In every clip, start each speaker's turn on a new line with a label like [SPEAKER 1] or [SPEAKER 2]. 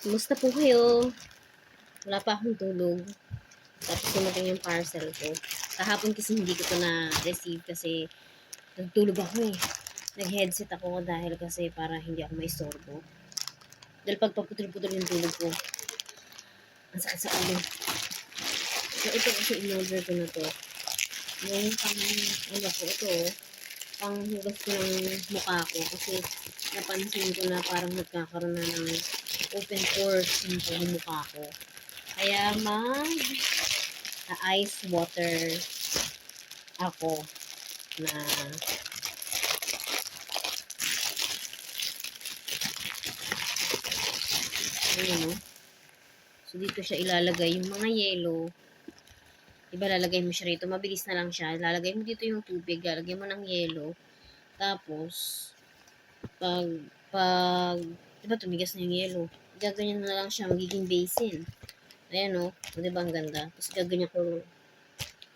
[SPEAKER 1] Kumusta po kayo? Wala pa akong tulog. Tapos dumating yung parcel ko. Kahapon kasi hindi ko to na-receive kasi nagtulog ako eh. Nag-headset ako dahil kasi para hindi ako maistorbo. Dahil pag paputol-putol yung tulog ko, ang sakit sa ulo. So ito kasi in-order ko na to. Yung panghugas ko ng mukha ko kasi napansin ko na parang nagkakaroon na ng open pores yung mukha ko. Kaya ice water ako na ayun, no? So dito siya ilalagay yung mga yelo. Diba lalagay mo siya rito, mabilis na lang siya. Lalagay mo dito yung tubig, lalagay mo ng yelo. Tapos pag diba tumigas na yung yelo, gaganyan na lang siya, magiging basin. Ayan o, diba ang ganda? Tapos gaganyan ko,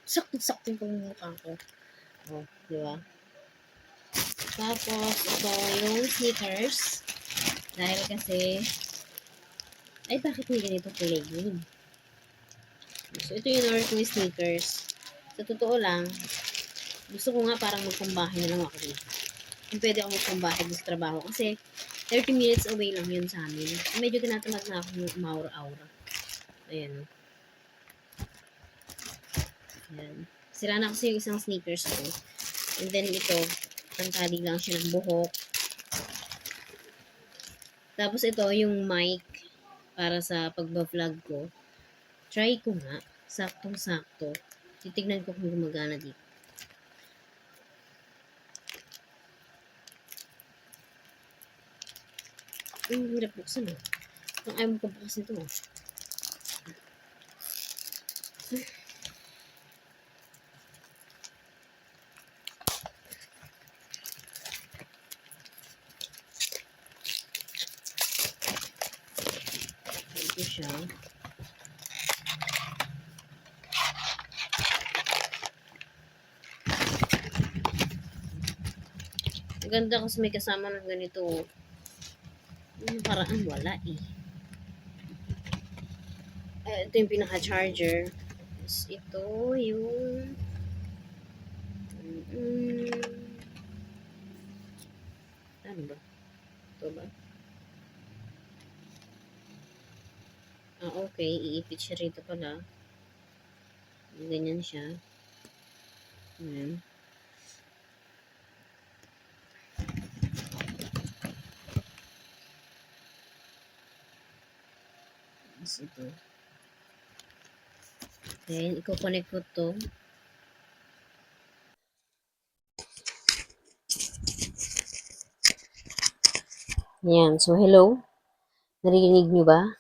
[SPEAKER 1] sakto-sakto yung mukha ko. O, diba? Tapos, ito yung sneakers. Dahil kasi, ay bakit may ganito kulay green? So, ito yung order ko yung sneakers. Sa totoo lang, gusto ko nga parang magpambahay na lang ako dito. Kung pwede ako magpambahay sa trabaho. Kasi, 30 minutes away lang yun sa amin. Medyo tinatamad na ako ng umaura-aura. Ayan. Ayan. Sira na kasi yung isang sneakers ko. And then ito, pantali lang siya ng buhok. Tapos ito, yung mic para sa pagba-vlog ko. Try ko nga. Saktong-sakto. Titignan ko kung gumagana dito. Ang hirap buksan eh. Ang ayaw mo pagbukas nito. Ito siya. Maganda kasi may kasama ng ganito. Yung paraan wala eh. Ito yung pinaka-charger. Tapos ito yung ano ba? Ito ba? Okay. Iipit siya rito pala. Ganyan siya. Ayan. Tapos ito. Then, i-connect ko to. Ayan. So, hello. Narinig nyo ba?